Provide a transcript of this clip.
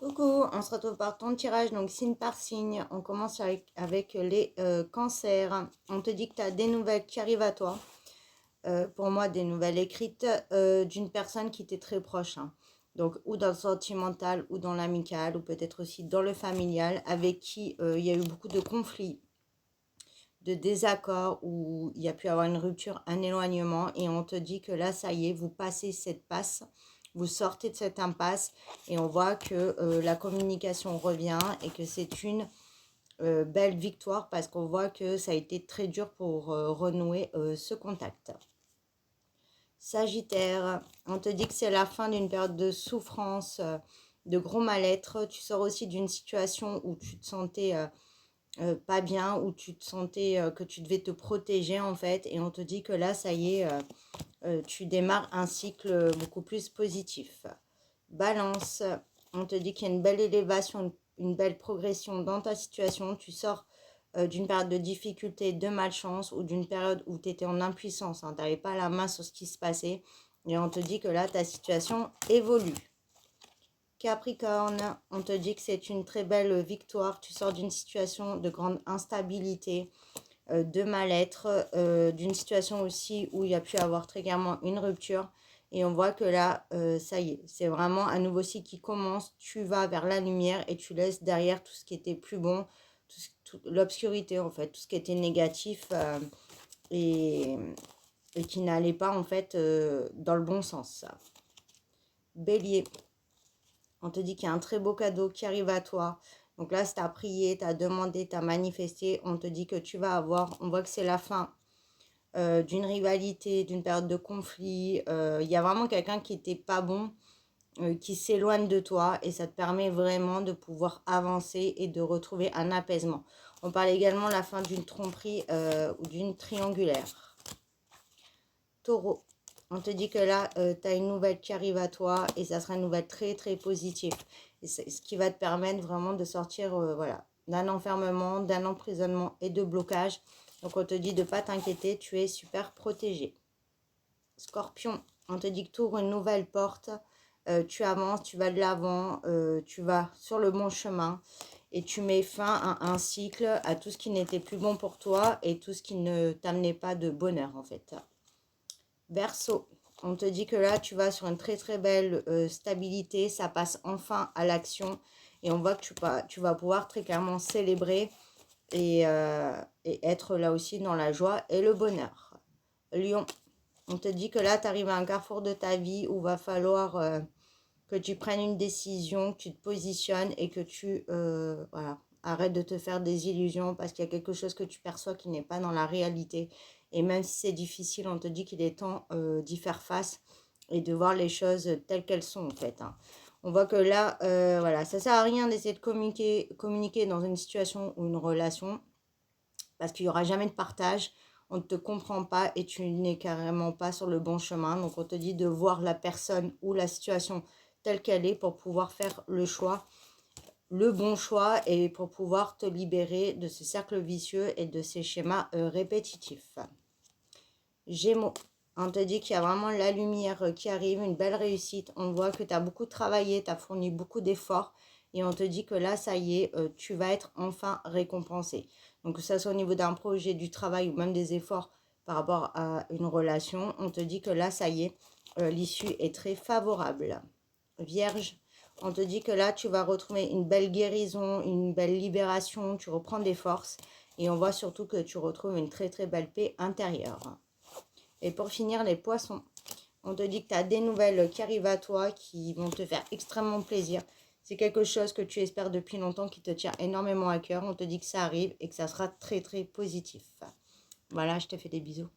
Coucou, on se retrouve par ton tirage, donc signe par signe. On commence avec les cancers. On te dit que tu as des nouvelles qui arrivent à toi. Pour moi, des nouvelles écrites d'une personne qui t'est très proche, hein. Donc, ou dans le sentimental, ou dans l'amical, ou peut-être aussi dans le familial, avec qui il y a eu beaucoup de conflits, de désaccords, où il y a pu avoir une rupture, un éloignement, et on te dit que là, ça y est, vous passez cette passe, vous sortez de cette impasse, et on voit que la communication revient, et que c'est une belle victoire, parce qu'on voit que ça a été très dur pour renouer ce contact. Sagittaire, on te dit que c'est la fin d'une période de souffrance, de gros mal-être. Tu sors aussi d'une situation où tu te sentais pas bien, où tu te sentais que tu devais te protéger en fait. Et on te dit que là, ça y est, tu démarres un cycle beaucoup plus positif. Balance, on te dit qu'il y a une belle élévation, une belle progression dans ta situation. Tu sors d'une période de difficulté, de malchance ou d'une période où tu étais en impuissance, hein, tu n'avais pas la main sur ce qui se passait. Et on te dit que là, ta situation évolue. Capricorne, on te dit que c'est une très belle victoire. Tu sors d'une situation de grande instabilité, de mal-être, d'une situation aussi où il y a pu avoir très clairement une rupture. Et on voit que là, ça y est, c'est vraiment un nouveau cycle qui commence. Tu vas vers la lumière et tu laisses derrière tout ce qui était plus bon, l'obscurité en fait, tout ce qui était négatif et, et qui n'allait pas en fait dans le bon sens. Bélier, on te dit qu'il y a un très beau cadeau qui arrive à toi. Donc là, si tu as prié, tu as demandé, tu as manifesté, on te dit que tu vas avoir, on voit que c'est la fin d'une rivalité, d'une période de conflit. Il y a vraiment quelqu'un qui n'était pas bon, qui s'éloigne de toi et ça te permet vraiment de pouvoir avancer et de retrouver un apaisement. On parle également de la fin d'une tromperie ou d'une triangulaire. Taureau, on te dit que là, tu as une nouvelle qui arrive à toi et ça sera une nouvelle très très positive. Et ce qui va te permettre vraiment de sortir voilà, d'un enfermement, d'un emprisonnement et de blocage. Donc on te dit de ne pas t'inquiéter, tu es super protégé. Scorpion, on te dit que tu ouvres une nouvelle porte, tu avances, tu vas de l'avant, tu vas sur le bon chemin et tu mets fin à un cycle, à tout ce qui n'était plus bon pour toi et tout ce qui ne t'amenait pas de bonheur en fait. Verseau, on te dit que là tu vas sur une très très belle stabilité, ça passe enfin à l'action et on voit que tu vas pouvoir très clairement célébrer et être là aussi dans la joie et le bonheur. Lion, on te dit que là, tu arrives à un carrefour de ta vie où va falloir que tu prennes une décision, que tu te positionnes et que tu voilà, arrêtes de te faire des illusions parce qu'il y a quelque chose que tu perçois qui n'est pas dans la réalité. Et même si c'est difficile, on te dit qu'il est temps d'y faire face et de voir les choses telles qu'elles sont en fait, hein. On voit que là, voilà, ça ne sert à rien d'essayer de communiquer dans une situation ou une relation parce qu'il n'y aura jamais de partage, on ne te comprend pas et tu n'es carrément pas sur le bon chemin. Donc on te dit de voir la personne ou la situation telle qu'elle est pour pouvoir faire le choix, le bon choix et pour pouvoir te libérer de ce cercle vicieux et de ces schémas répétitifs. Gémeaux, on te dit qu'il y a vraiment la lumière qui arrive, une belle réussite. On voit que tu as beaucoup travaillé, tu as fourni beaucoup d'efforts. Et on te dit que là, ça y est, tu vas être enfin récompensé. Donc que ce soit au niveau d'un projet, du travail ou même des efforts par rapport à une relation, on te dit que là, ça y est, l'issue est très favorable. Vierge, on te dit que là, tu vas retrouver une belle guérison, une belle libération, tu reprends des forces. Et on voit surtout que tu retrouves une très très belle paix intérieure. Et pour finir, les poissons, on te dit que tu as des nouvelles qui arrivent à toi, qui vont te faire extrêmement plaisir. C'est quelque chose que tu espères depuis longtemps, qui te tient énormément à cœur. On te dit que ça arrive et que ça sera très très positif. Voilà, je te fais des bisous.